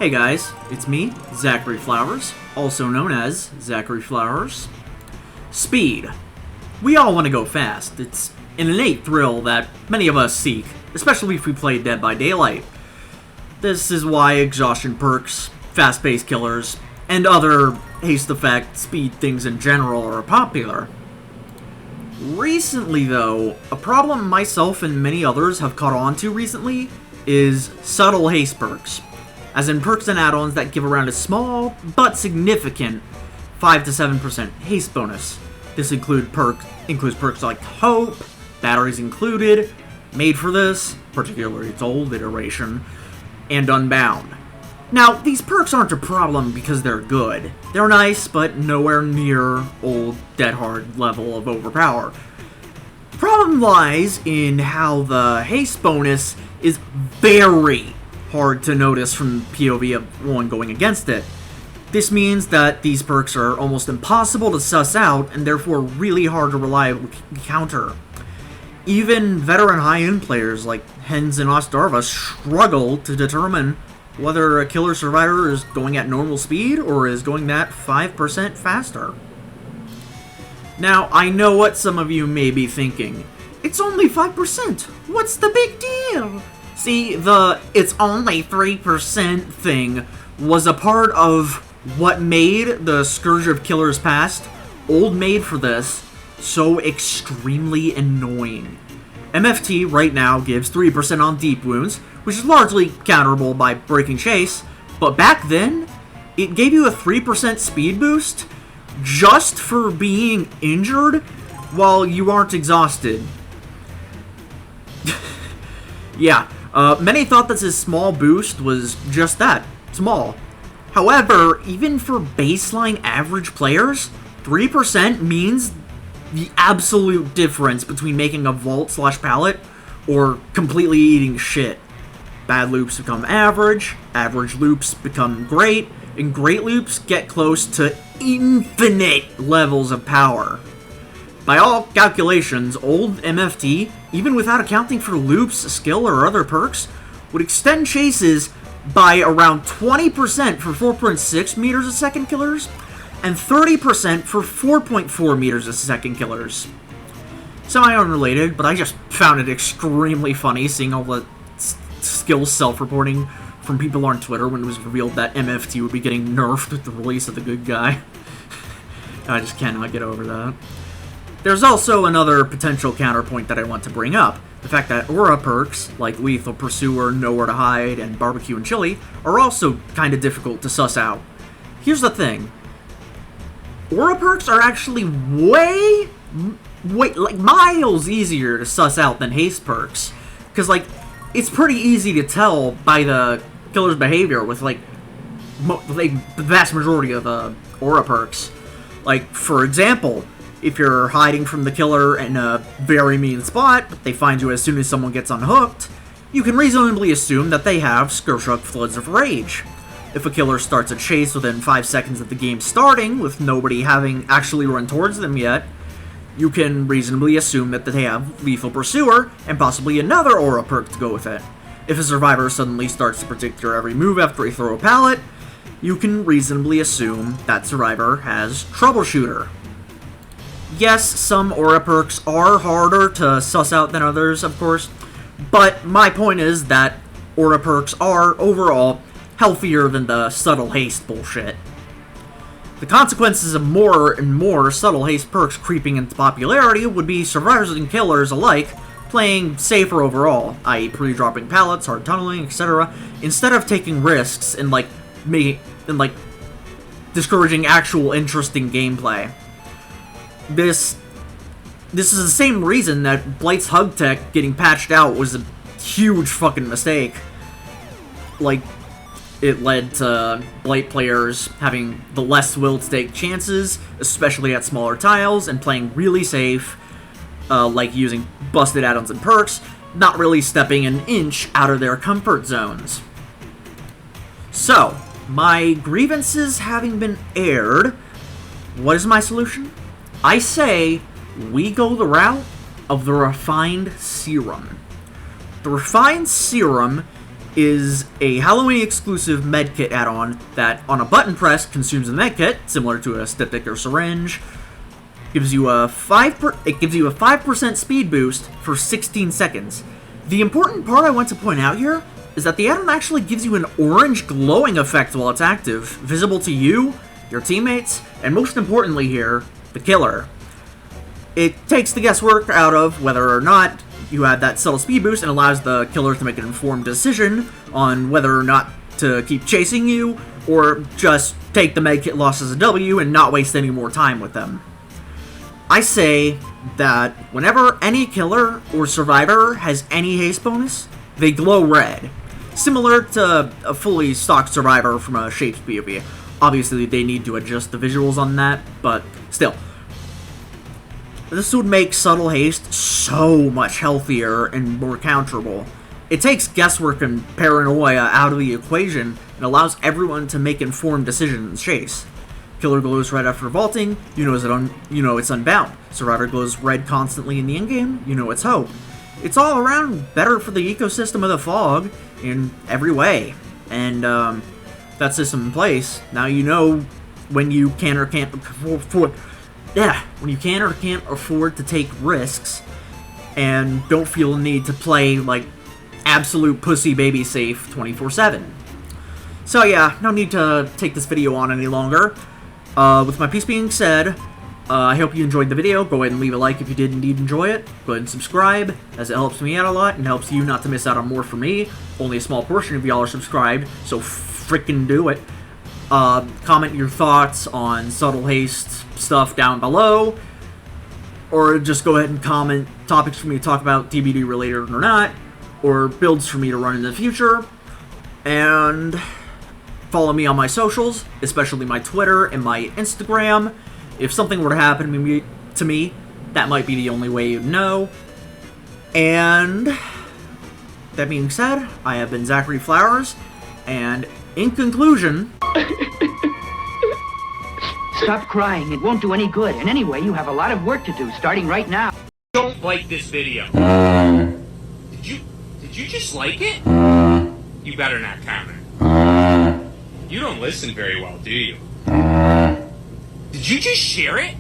Hey guys, it's me, Zachary Flowers, also known as Zachary Flowers. Speed. We all want to go fast. It's an innate thrill that many of us seek, especially if we play Dead by Daylight. This is why Exhaustion perks, fast-paced killers, and other haste effect speed things in general are popular. Recently though, a problem myself and many others have caught on to recently is subtle haste perks, as in perks and add-ons that give around a small but significant 5 to 7% haste bonus. This includes perks like Hope, Batteries Included, Made for This, particularly its old iteration, and Unbound. Now, these perks aren't a problem because they're good. They're nice, but nowhere near old Dead Hard level of overpower. The problem lies in how the haste bonus is very hard to notice from the POV of one going against it. This means that these perks are almost impossible to suss out, and therefore really hard to reliably counter. Even veteran high-end players like Hens and Ostarva struggle to determine whether a killer survivor is going at normal speed or is going that 5% faster. Now, I know what some of you may be thinking. It's only 5%. What's the big deal? See, the "it's only 3% thing was a part of what made the Scourge of Killers Past, old Made for This, so extremely annoying. MFT right now gives 3% on deep wounds, which is largely counterable by breaking chase, but back then, it gave you a 3% speed boost just for being injured while you aren't exhausted. Yeah, many thought that this small boost was just that, small. However, even for baseline average players, 3% means the absolute difference between making a vault/pallet or completely eating shit. Bad loops become average loops become great, and great loops get close to infinite levels of power. By all calculations, old MFT, even without accounting for loops, skill, or other perks, would extend chases by around 20% for 4.6 meters a second killers, and 30% for 4.4 meters a second killers. Semi-unrelated, but I just found it extremely funny seeing all the skill self-reporting from people on Twitter when it was revealed that MFT would be getting nerfed with the release of the good guy. I just cannot get over that. There's also another potential counterpoint that I want to bring up. The fact that aura perks, like Lethal Pursuer, Nowhere to Hide, and Barbecue and Chili, are also kind of difficult to suss out. Here's the thing. Aura perks are actually way, like, miles easier to suss out than haste perks. Because, like, it's pretty easy to tell by the killer's behavior with, like, the vast majority of the aura perks. Like, for example, if you're hiding from the killer in a very mean spot, but they find you as soon as someone gets unhooked, you can reasonably assume that they have Scourge Hook Floods of Rage. If a killer starts a chase within 5 seconds of the game starting, with nobody having actually run towards them yet, you can reasonably assume that they have Lethal Pursuer, and possibly another aura perk to go with it. If a survivor suddenly starts to predict your every move after they throw a pallet, you can reasonably assume that survivor has Troubleshooter. Yes, some aura perks are harder to suss out than others, of course, but my point is that aura perks are, overall, healthier than the subtle haste bullshit. The consequences of more and more subtle haste perks creeping into popularity would be survivors and killers alike playing safer overall, i.e. pre-dropping pallets, hard tunneling, etc., instead of taking risks and discouraging actual interesting gameplay. This is the same reason that Blight's Hug Tech getting patched out was a huge fucking mistake. Like, it led to Blight players having the less will to take chances, especially at smaller tiles, and playing really safe, like using busted add-ons and perks, not really stepping an inch out of their comfort zones. So, my grievances having been aired, what is my solution? I say we go the route of the Refined Serum. The Refined Serum is a Halloween-exclusive medkit add-on that, on a button press, consumes the medkit, similar to a styptic or syringe. Gives you a 5% speed boost for 16 seconds. The important part I want to point out here is that the add-on actually gives you an orange glowing effect while it's active, visible to you, your teammates, and most importantly here, the killer. It takes the guesswork out of whether or not you have that subtle speed boost and allows the killer to make an informed decision on whether or not to keep chasing you, or just take the medkit loss as a W and not waste any more time with them. I say that whenever any killer or survivor has any haste bonus, they glow red. Similar to a fully stocked survivor from a Shapes PvP. Obviously, they need to adjust the visuals on that, but still. This would make subtle haste so much healthier and more counterable. It takes guesswork and paranoia out of the equation and allows everyone to make informed decisions in chase. Killer glows red after vaulting, you know it's unbound. Survivor glows red constantly in the endgame, you know it's hope. It's all around better for the ecosystem of the fog in every way. And that system in place, now you know when you can or can't afford to take risks and don't feel the need to play like absolute pussy baby safe 24/7. So yeah, no need to take this video on any longer. With my piece being said, I hope you enjoyed the video. Go ahead and leave a like if you did indeed enjoy it. Go ahead and subscribe, as it helps me out a lot and helps you not to miss out on more from me. Only a small portion of y'all are subscribed, so frickin' do it. Comment your thoughts on subtle haste stuff down below, or just go ahead and comment topics for me to talk about, TBD related or not, or builds for me to run in the future. And follow me on my socials, especially my Twitter and my Instagram. If something were to happen to me, that might be the only way you'd know. And that being said, I have been Zachary Flowers, and in conclusion... Stop crying, it won't do any good. And anyway, you have a lot of work to do, starting right now. Don't like this video. Did you just like it? You better not comment. You don't listen very well, do you? Did you just share it?